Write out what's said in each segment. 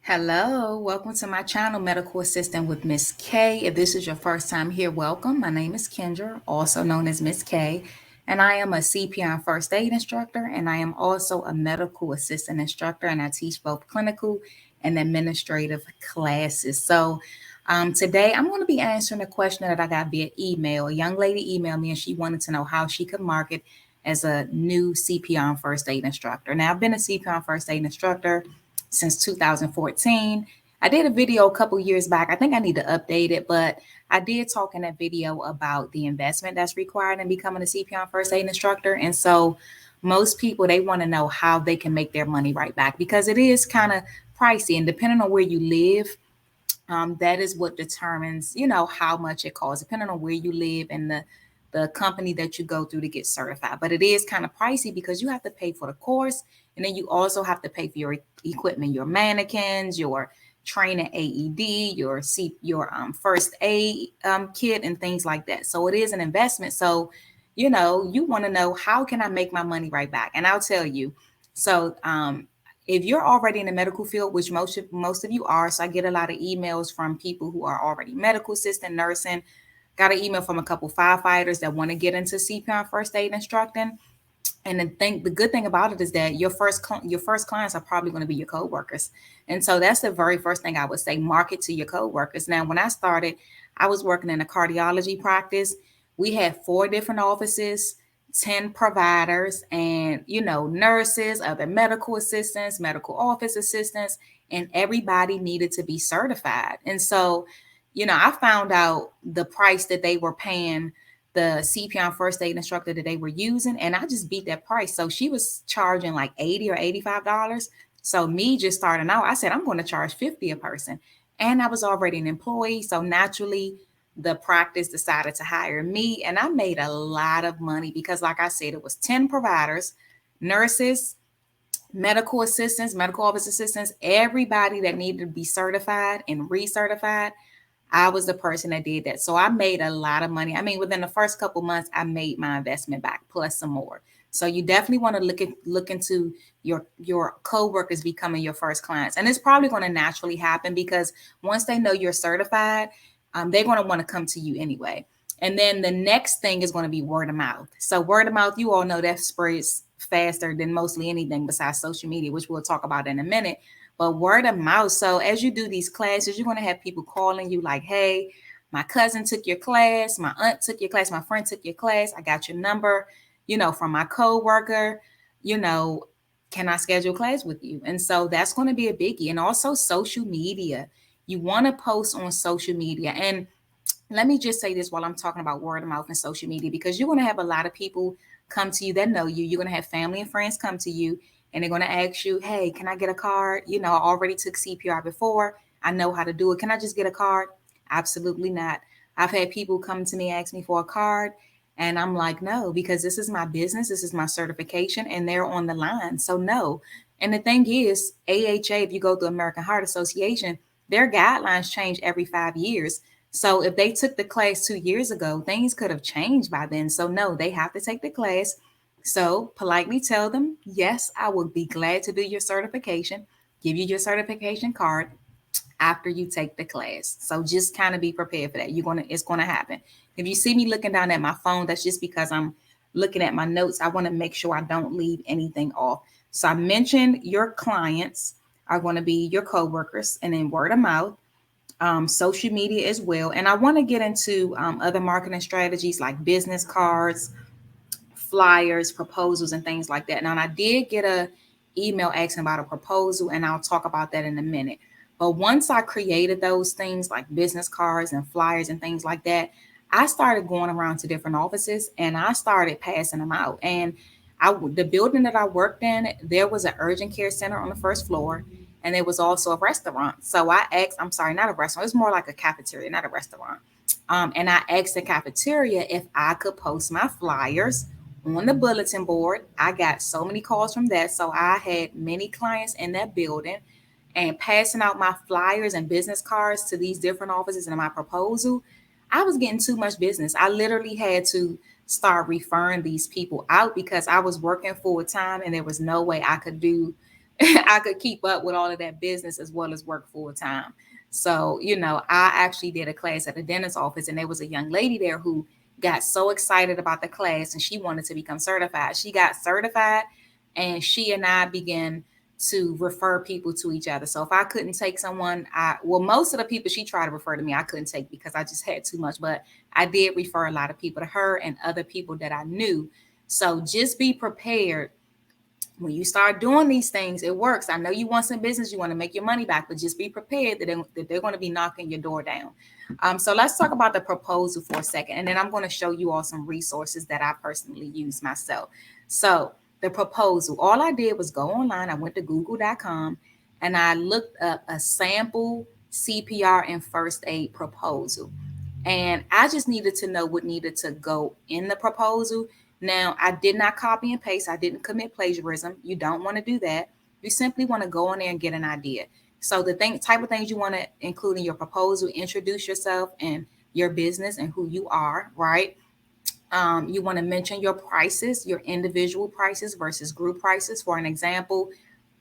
Hello, welcome to my channel, Medical Assistant with Miss K. If this is your first time here, welcome. My name is Kendra, also known as Miss K, and I am a CPR and first aid instructor, and I am also a medical assistant instructor, and I teach both clinical and administrative classes. Today I'm going to be answering a question that I got via email. A young lady emailed me, and she wanted to know how she could market as a new CPR and first aid instructor. Now, I've been a CPR and first aid instructor since 2014. I did a video a couple years back. I think I need to update it, but I did talk in that video about the investment that's required in becoming a CPR first aid instructor. And so most people, they want to know how they can make their money right back because it is kind of pricey. And depending on where you live, that is what determines, how much it costs, depending on where you live and the company that you go through to get certified. But it is kind of pricey because you have to pay for the course, and then you also have to pay for your equipment, your mannequins, your training AED, your first aid kit, and things like that. So it is an investment. So you want to know, how can I make my money right back? And I'll tell you. So if you're already in the medical field, which most of you are, so I get a lot of emails from people who are already medical assistant, nursing. Got an email from a couple firefighters that want to get into CPR first aid instructing. And the good thing about it is that your first clients are probably going to be your coworkers. And so that's the very first thing I would say: market to your coworkers. Now, when I started, I was working in a cardiology practice. We had 4 different offices, 10 providers, and nurses, other medical assistants, medical office assistants, and everybody needed to be certified. And so, I found out the price that they were paying the CPR first aid instructor that they were using, and I just beat that price. So she was charging like $80 or $85. So me just starting out, I said I'm going to charge 50 a person, and I was already an employee. So naturally, the practice decided to hire me, and I made a lot of money because, like I said, it was 10 providers, nurses, medical assistants, medical office assistants, everybody that needed to be certified and recertified. I was the person that did that. So I made a lot of money. I mean, within the first couple months, I made my investment back plus some more. So you definitely want to look into your coworkers becoming your first clients. And it's probably going to naturally happen because once they know you're certified, they're going to want to come to you anyway. And then the next thing is going to be word of mouth. So word of mouth, you all know that spreads faster than mostly anything besides social media, which we'll talk about in a minute. But word of mouth. So as you do these classes, you're going to have people calling you like, hey, my cousin took your class, my aunt took your class, my friend took your class. I got your number, from my coworker, you know, can I schedule class with you? And so that's going to be a biggie. And also social media. You want to post on social media. And let me just say this while I'm talking about word of mouth and social media, because you're going to have a lot of people come to you that know you. You're going to have family and friends come to you, and they're going to ask you, hey, can I get a card? I already took CPR before. I know how to do it. Can I just get a card? Absolutely not. I've had people come to me, ask me for a card, and I'm like, no, because this is my business. This is my certification, and they're on the line. So, no. And the thing is, AHA, if you go to American Heart Association, their guidelines change every 5 years. So if they took the class 2 years ago, things could have changed by then. So no, they have to take the class. So politely tell them, yes, I would be glad to do your certification, give you your certification card after you take the class. So just kind of be prepared for that. It's gonna happen. If you see me looking down at my phone, that's just because I'm looking at my notes. I want to make sure I don't leave anything off. So I mentioned your clients are going to be your coworkers, and then word of mouth, social media as well. And I want to get into other marketing strategies like business cards, flyers, proposals, and things like that. Now, and I did get a email asking about a proposal, and I'll talk about that in a minute. But once I created those things like business cards and flyers and things like that, I started going around to different offices and I started passing them out. And the building that I worked in, there was an urgent care center on the first floor, and there was also a restaurant. So I asked, I'm sorry, not a restaurant, it's more like a cafeteria, not a restaurant. And I asked the cafeteria if I could post my flyers on the bulletin board. I got so many calls from that. So I had many clients in that building and passing out my flyers and business cards to these different offices and my proposal. I was getting too much business. I literally had to start referring these people out because I was working full time and there was no way I could do I could keep up with all of that business as well as work full time. So, I actually did a class at a dentist office, and there was a young lady there who got so excited about the class and she wanted to become certified. She got certified, and she and I began to refer people to each other. So if I couldn't take someone, most of the people she tried to refer to me, I couldn't take because I just had too much, but I did refer a lot of people to her and other people that I knew. So just be prepared. When you start doing these things, it works. I know you want some business, you want to make your money back, but just be prepared that they're going to be knocking your door down. So let's talk about the proposal for a second, and then I'm going to show you all some resources that I personally use myself. So the proposal, all I did was go online. I went to google.com and I looked up a sample CPR and first aid proposal. And I just needed to know what needed to go in the proposal. Now, I did not copy and paste. I didn't commit plagiarism. You don't want to do that. You simply want to go in there and get an idea. So the type of things you want to include in your proposal: introduce yourself and your business and who you are, right? You want to mention your prices, your individual prices versus group prices. For an example,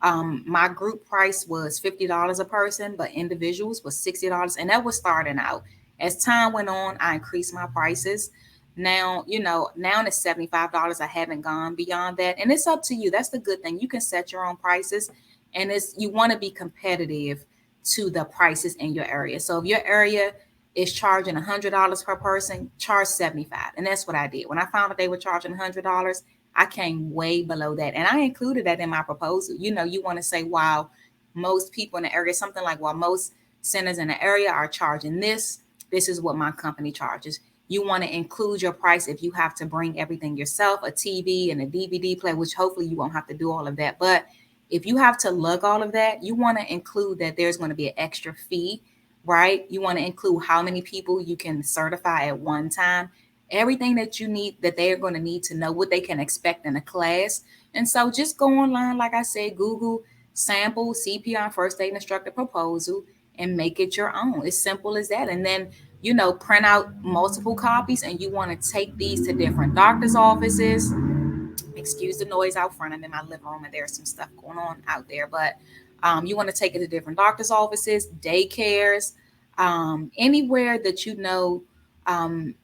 my group price was $50 a person, but individuals was $60, and that was starting out. As time went on, I increased my prices. Now, now it's $75. I haven't gone beyond that, and it's up to you. That's the good thing. You can set your own prices, and you want to be competitive to the prices in your area. So if your area is charging $100 per person, charge 75. And that's what I did. When I found out they were charging $100, I came way below that. And I included that in my proposal. You want to say, wow, most people in the area, something like, well, most centers in the area are charging this. This is what my company charges. You want to include your price if you have to bring everything yourself, a TV and a DVD player, which hopefully you won't have to do all of that. But if you have to lug all of that, you want to include that there's going to be an extra fee, right? You want to include how many people you can certify at one time, everything that you need, that they're going to need to know what they can expect in a class. And so just go online, like I said, Google sample CPR first aid instructor proposal and make it your own. It's simple as that. And then, print out multiple copies, and you want to take these to different doctor's offices. Excuse the noise out front. I'm in my living room and there's some stuff going on out there. But you want to take it to different doctor's offices, daycares, anywhere that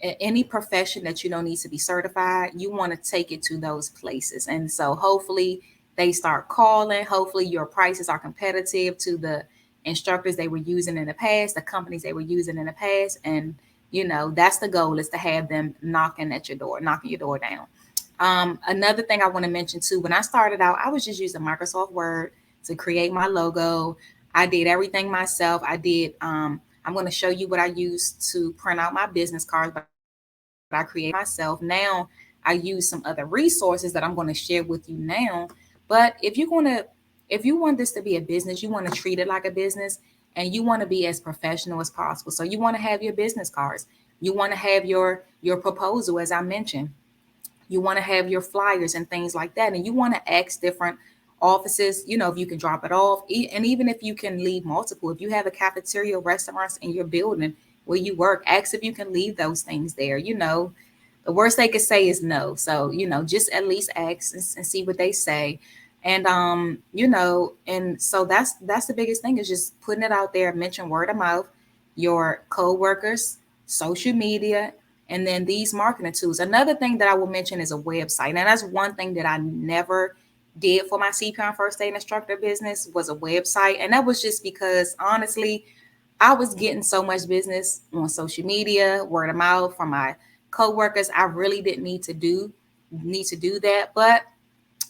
any profession that needs to be certified. You want to take it to those places. And so hopefully they start calling. Hopefully your prices are competitive to the instructors they were using in the past, the companies they were using in the past. And, that's the goal, is to have them knocking your door down. Another thing I want to mention too, when I started out, I was just using Microsoft Word to create my logo. I did everything myself. I'm going to show you what I used to print out my business cards, but I created myself. Now I use some other resources that I'm going to share with you now. But if you want this to be a business, you want to treat it like a business, and you want to be as professional as possible. So you want to have your business cards. You want to have your proposal, as I mentioned. You want to have your flyers and things like that. And you want to ask different offices, if you can drop it off. And even if you can leave multiple, if you have a cafeteria, restaurants in your building where you work, ask if you can leave those things there. The worst they could say is no. So, just at least ask and see what they say. And and so that's the biggest thing, is just putting it out there. Mention word of mouth, your co-workers, social media, and then these marketing tools. Another thing that I will mention is a website. And that's one thing that I never did for my CPR first aid instructor business, was a website. And that was just because, honestly, I was getting so much business on social media, word of mouth from my coworkers. I really didn't need to do that. But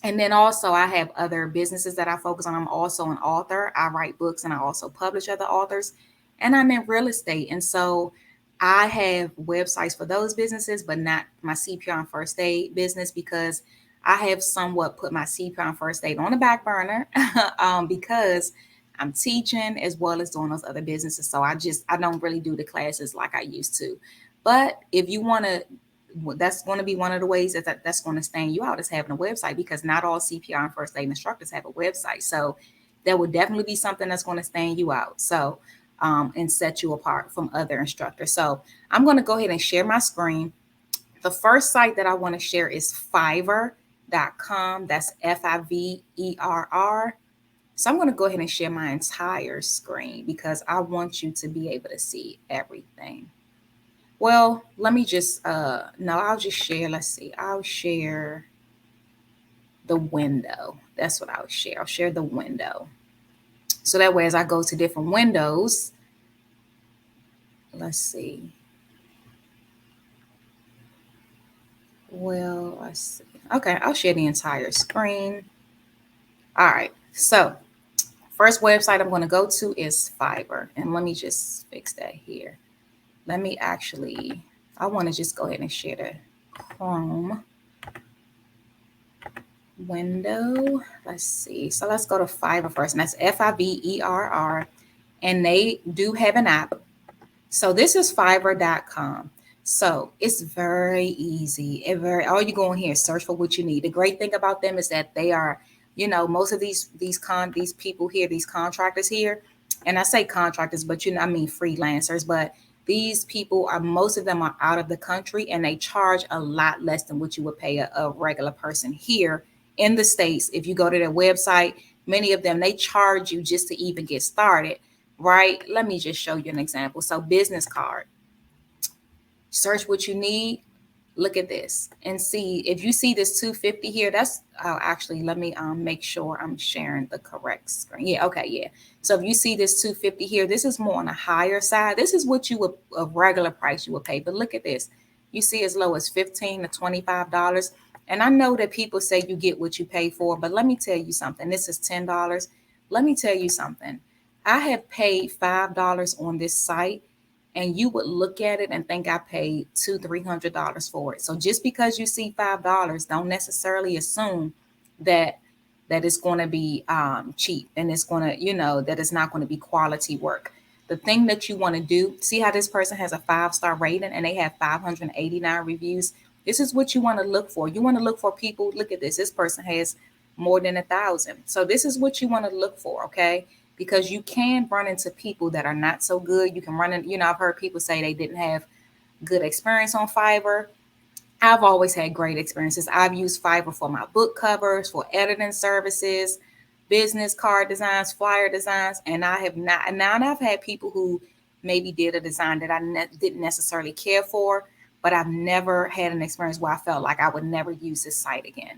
and then also I have other businesses that I focus on. I'm also an author. I write books and I also publish other authors. And I'm in real estate. And so I have websites for those businesses, but not my CPR and first aid business, because I have somewhat put my CPR and first aid on the back burner because I'm teaching as well as doing those other businesses. So I don't really do the classes like I used to. But if you want to, that's going to be one of the ways that's going to stand you out, is having a website, because not all CPR and first aid instructors have a website. So that would definitely be something that's going to stand you out. So and set you apart from other instructors. So I'm going to go ahead and share my screen. The first site that I want to share is Fiverr.com. That's Fiverr. So I'm going to go ahead and share my entire screen because I want you to be able to see everything. Well, let me just, no, I'll just share, let's see, I'll share the window. That's what I'll share. I'll share the window. So that way, as I go to different windows, let's see. Well, let's see. Okay, I'll share the entire screen. All right, so first website I'm going to go to is Fiverr. And let me just fix that here. Let me actually, I want to just go ahead and share the Chrome window. Let's see. So let's go to Fiverr first. And that's Fiverr. And they do have an app. So this is Fiverr.com. So it's very easy. All you go in here, search for what you need. The great thing about them is that they are, most of these people here, these contractors here, and I say contractors, but I mean freelancers, but these people are, most of them are out of the country and they charge a lot less than what you would pay a regular person here in the States. If you go to their website, many of them, they charge you just to even get started, right? Let me just show you an example. So business card, search what you need. Look at this and see if you see this 250 here. That's actually, let me make sure I'm sharing the correct screen. Yeah, okay, yeah. So if you see this 250 here, this is more on the higher side. This is what you would, a regular price you would pay. But look at this. You see as low as $15 to $25. And I know that people say you get what you pay for, but let me tell you something. This is $10. Let me tell you something. I have paid $5 on this site, and you would look at it and think I paid $200-300 for it. So just because you see $5, don't necessarily assume that it's going to be cheap, and it's going to, that it's not going to be quality work. The thing that you want to do, see how this person has a 5-star rating and they have 589 reviews. This is what you want to look for. You want to look for people. Look at this. This person has more than 1,000. So this is what you want to look for. Okay. Because you can run into people that are not so good. You can run in, I've heard people say they didn't have good experience on Fiverr. I've always had great experiences. I've used Fiverr for my book covers, for editing services, business card designs, flyer designs, and I have not. And now I've had people who maybe did a design that I didn't necessarily care for, but I've never had an experience where I felt like I would never use this site again.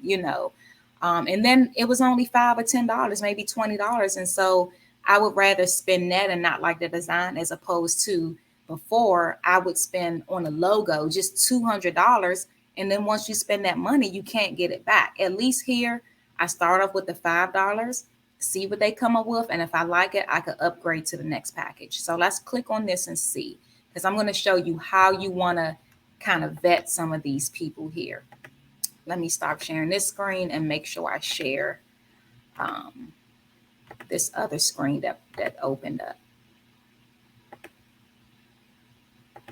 And then it was only $5 or $10, maybe $20, and so I would rather spend that and not like the design, as opposed to before I would spend on a logo just $200. And then once you spend that money, you can't get it back. At least here, I start off with the $5, see what they come up with. And if I like it, I could upgrade to the next package. So let's click on this and see, because I'm going to show you how you want to kind of vet some of these people here. Let me stop sharing this screen and make sure I share this other screen that opened up.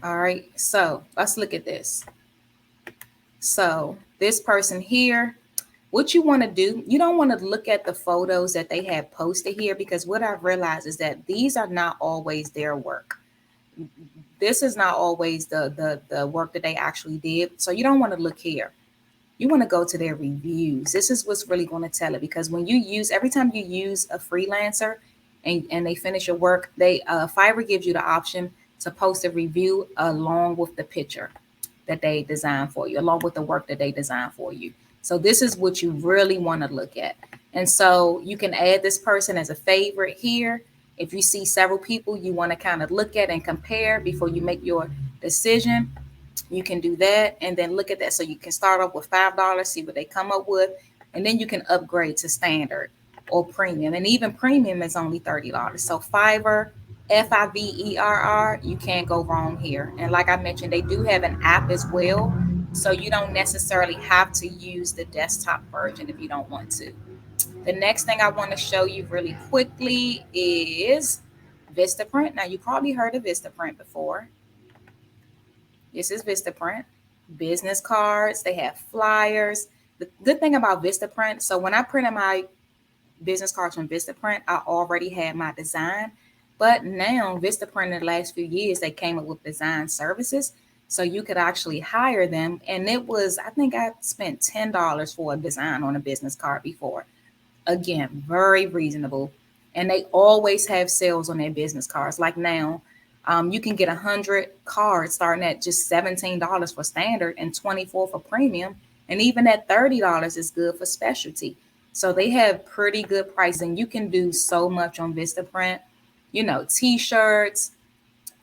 All right, so let's look at this. So this person here, what you want to do, you don't want to look at the photos that they have posted here, because what I've realized is that these are not always their work. This is not always the work that they actually did. So you don't want to look here. You want to go to their reviews. This is what's really going to tell it, because when every time you use a freelancer and they finish your work, Fiverr gives you the option to post a review along with the picture that they designed for you, along with the work that they designed for you. So this is what you really want to look at. And so you can add this person as a favorite here. If you see several people you want to kind of look at and compare before you make your decision, you can do that. And then look at that. So you can start off with $5, see what they come up with, and then you can upgrade to standard or premium. And even premium is only $30. So Fiverr, Fiverr, you can't go wrong here. And like I mentioned, they do have an app as well. So you don't necessarily have to use the desktop version if you don't want to. The next thing I want to show you really quickly is Vistaprint. Now, you probably heard of Vistaprint before. This is Vistaprint. Business cards, they have flyers. The good thing about Vistaprint, so when I printed my business cards from Vistaprint, I already had my design. But now Vistaprint, in the last few years, they came up with design services. So you could actually hire them. And it was, I think I spent $10 for a design on a business card before. Again, very reasonable. And they always have sales on their business cards. Like now, you can get 100 cards starting at just $17 for standard and 24 for premium. And even at $30 is good for specialty. So they have pretty good prices, and you can do so much on Vistaprint. You know, t-shirts,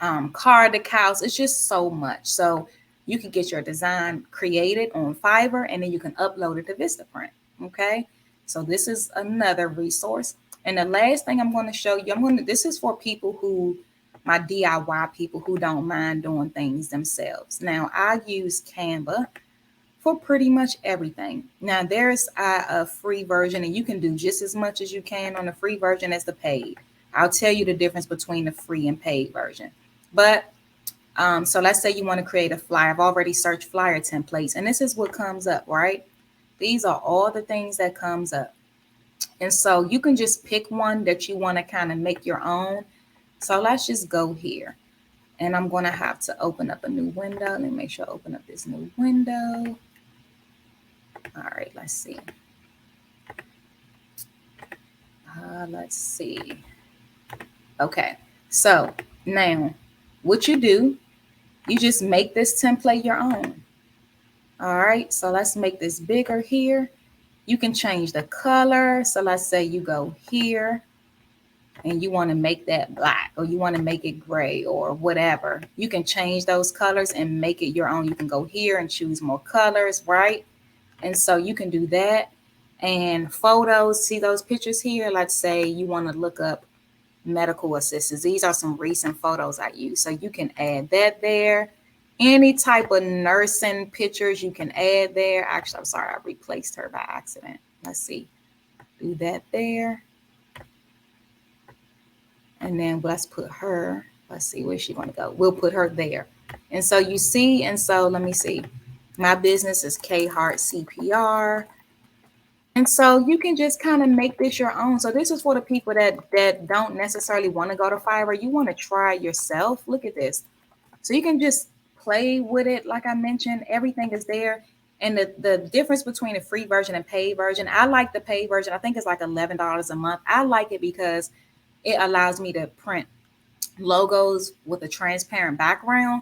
card decals. It's just so much. So you can get your design created on Fiverr, and then you can upload it to Vistaprint. Okay. So this is another resource. And the last thing I'm going to show you, this is for people who, my DIY people who don't mind doing things themselves. Now I use Canva for pretty much everything. Now there's a free version, and you can do just as much as you can on the free version as the paid. I'll tell you the difference between the free and paid version. But so let's say you want to create a flyer. I've already searched flyer templates, and this is what comes up, right? These are all the things that comes up. And so you can just pick one that you want to kind of make your own. So let's just go here. And I'm going to have to open up a new window. Let me make sure I open up this new window. All right, let's see. Let's see. Okay, so now what you do, you just make this template your own. All right, so let's make this bigger here. You can change the color. So let's say you go here and you want to make that black, or you want to make it gray or whatever. You can change those colors and make it your own. You can go here and choose more colors, right? And so you can do that. And photos, see those pictures here? Let's say you want to look up medical assistants. These are some recent photos I use. So you can add that there. Any type of nursing pictures you can add there. Actually, I'm sorry, I replaced her by accident. Let's see. Do that there. And then let's put her. Let's see where she want to go. We'll put her there. And so you see, and so let me see. My business is K Hart CPR. And so you can just kind of make this your own. So this is for the people that don't necessarily want to go to Fiverr. You want to try yourself. Look at this. So you can just play with it. Like I mentioned, everything is there. And the difference between a free version and paid version, I like the paid version. I think it's like $11 a month. I like it because it allows me to print logos with a transparent background.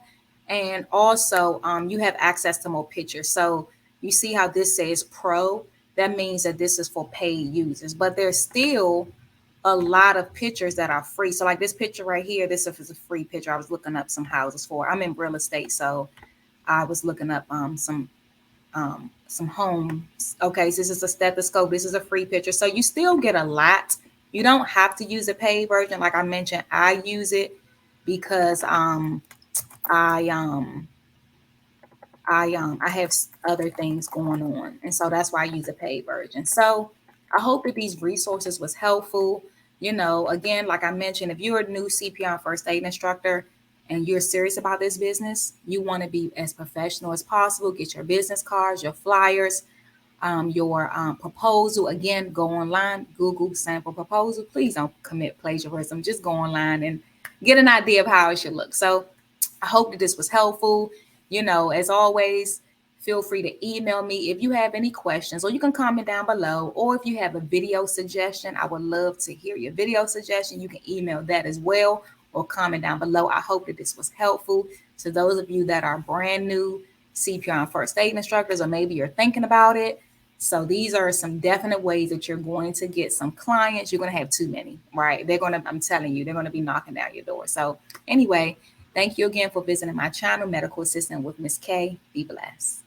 And also you have access to more pictures. So you see how this says pro. That means that this is for paid users, but there's still a lot of pictures that are free. So like this picture right here, this is a free picture. I was looking up some houses for. I'm in real estate, so I was looking up some homes. Okay, so this is a stethoscope. This is a free picture. So you still get a lot. You don't have to use a paid version. Like I mentioned, I use it because I have other things going on, and so that's why I use a paid version. So I hope that these resources was helpful. You know, again, like I mentioned, if you're a new CPR first aid instructor and you're serious about this business, you want to be as professional as possible. Get your business cards, your flyers, your proposal. Again, go online, Google sample proposal. Please don't commit plagiarism. Just go online and get an idea of how it should look. So I hope that this was helpful. You know, as always, feel free to email me if you have any questions, or you can comment down below. Or if you have a video suggestion, I would love to hear your video suggestion. You can email that as well, or comment down below. I hope that this was helpful to those of you that are brand new CPR and first aid instructors, or maybe you're thinking about it. So these are some definite ways that you're going to get some clients. You're going to have too many, right? I'm telling you, they're going to be knocking down your door. So anyway, thank you again for visiting my channel, Medical Assistant with Miss K. Be blessed.